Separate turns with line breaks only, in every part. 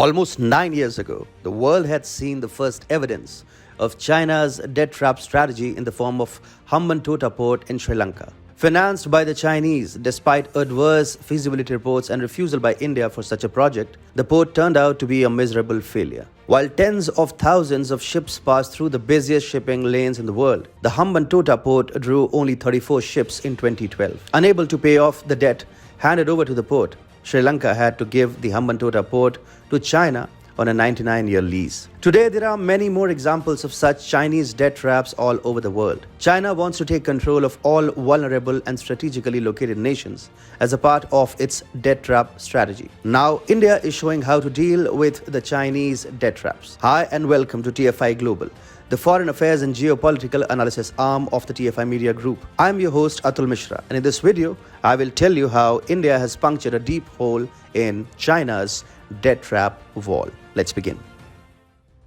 Almost 9 years ago, the world had seen the first evidence of China's debt trap strategy in the form of Hambantota port in Sri Lanka. Financed by the Chinese, despite adverse feasibility reports and refusal by India for such a project, the port turned out to be a miserable failure. While tens of thousands of ships passed through the busiest shipping lanes in the world, the Hambantota port drew only 34 ships in 2012. Unable to pay off the debt handed over to the port, Sri Lanka had to give the Hambantota port to China on a 99-year lease. Today, there are many more examples of such Chinese debt traps all over the world. China wants to take control of all vulnerable and strategically located nations as a part of its debt trap strategy. Now, India is showing how to deal with the Chinese debt traps. Hi and welcome to TFI Global, the foreign affairs and geopolitical analysis arm of the TFI Media Group. I am your host Atul Mishra, and in this video, I will tell you how India has punctured a deep hole in China's debt trap wall. Let's begin.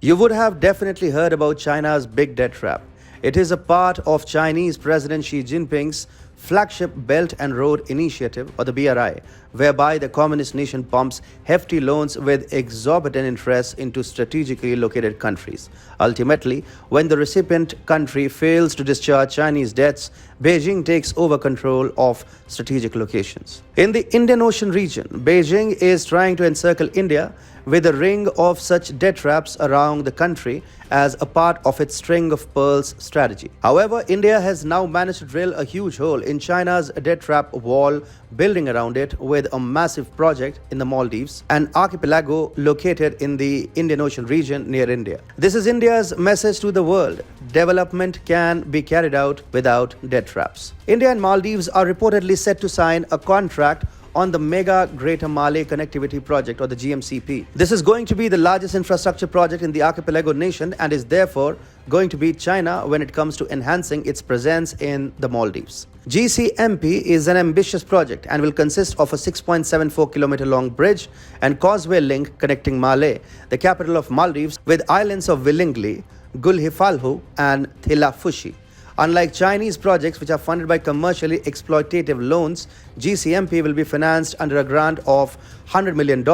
You would have definitely heard about China's big debt trap. It is a part of Chinese President Xi Jinping's flagship Belt and Road Initiative, or the BRI, whereby the communist nation pumps hefty loans with exorbitant interest into strategically located countries. Ultimately, when the recipient country fails to discharge Chinese debts, Beijing takes over control of strategic locations. In the Indian Ocean region, Beijing is trying to encircle India with a ring of such debt traps around the country as a part of its string of pearls strategy. However, India has now managed to drill a huge hole in China's debt trap wall, building around it with a massive project in the Maldives, an archipelago located in the Indian Ocean region near India. This is India's message to the world: development can be carried out without debt traps. India and Maldives are reportedly set to sign a contract on the Mega Greater Malay Connectivity Project, or the GMCP. This is going to be the largest infrastructure project in the archipelago nation and is therefore going to beat China when it comes to enhancing its presence in the Maldives. GCMP is an ambitious project and will consist of a 6.74-kilometer long bridge and causeway link connecting Malé, the capital of Maldives, with islands of Willingli, Gulhifalhu and Thilafushi. Unlike Chinese projects which are funded by commercially exploitative loans, GCMP will be financed under a grant of $100 million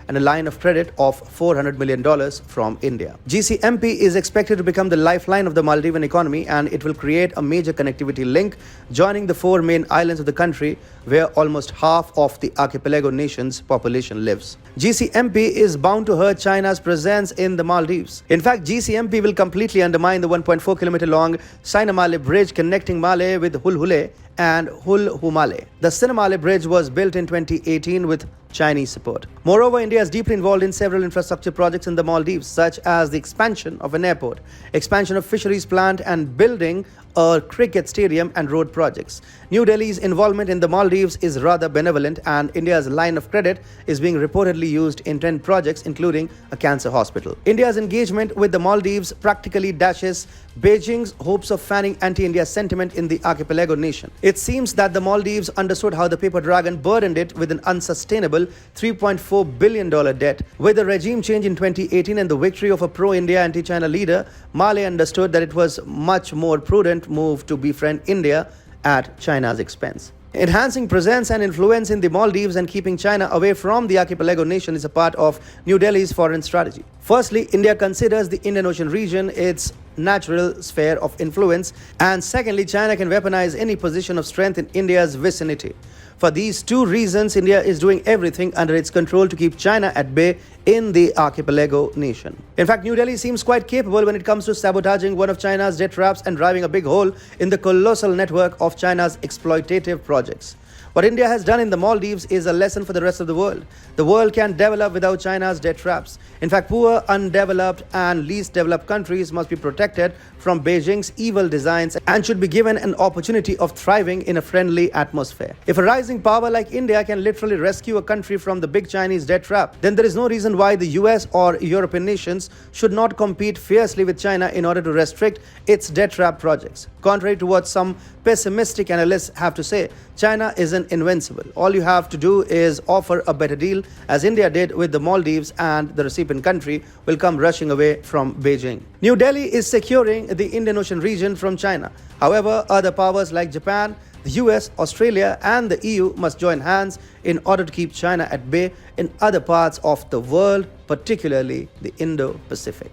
and a line of credit of $400 million from India. GCMP is expected to become the lifeline of the Maldivian economy, and it will create a major connectivity link joining the four main islands of the country where almost half of the archipelago nation's population lives. GCMP is bound to hurt China's presence in the Maldives. In fact, GCMP will completely undermine the 1.4-kilometer long Sinamale bridge connecting Malé with Hulhule and Hulhumale. The Sinamale bridge was built in 2018 with Chinese support. Moreover, India is deeply involved in several infrastructure projects in the Maldives, such as the expansion of an airport, expansion of fisheries plant, and building a cricket stadium and road projects. New Delhi's involvement in the Maldives is rather benevolent, and India's line of credit is being reportedly used in 10 projects, including a cancer hospital. India's engagement with the Maldives practically dashes Beijing's hopes of fanning anti-India sentiment in the archipelago nation. It seems that the Maldives understood how the paper dragon burdened it with an unsustainable $3.4 billion debt. With the regime change in 2018 and the victory of a pro-India, anti-China leader, Malé understood that it was much more prudent move to befriend India at China's expense. Enhancing presence and influence in the Maldives and keeping China away from the archipelago nation is a part of New Delhi's foreign strategy. Firstly, India considers the Indian Ocean region its natural sphere of influence, and secondly, China can weaponize any position of strength in India's vicinity. For these two reasons, India is doing everything under its control to keep China at bay in the archipelago nation. In fact, New Delhi seems quite capable when it comes to sabotaging one of China's debt traps and driving a big hole in the colossal network of China's exploitative projects. What India has done in the Maldives is a lesson for the rest of the world. The world can develop without China's debt traps. In fact, poor, undeveloped and least developed countries must be protected from Beijing's evil designs and should be given an opportunity of thriving in a friendly atmosphere. If a rising power like India can literally rescue a country from the big Chinese debt trap, then there is no reason why the US or European nations should not compete fiercely with China in order to restrict its debt trap projects. Contrary to what some pessimistic analysts have to say, China isn't invincible. All you have to do is offer a better deal, as India did with the Maldives, and the recipient country will come rushing away from Beijing. New Delhi is securing the Indian Ocean region from China. However, other powers like Japan, The US, Australia, and the EU must join hands in order to keep China at bay in other parts of the world, particularly the Indo-Pacific.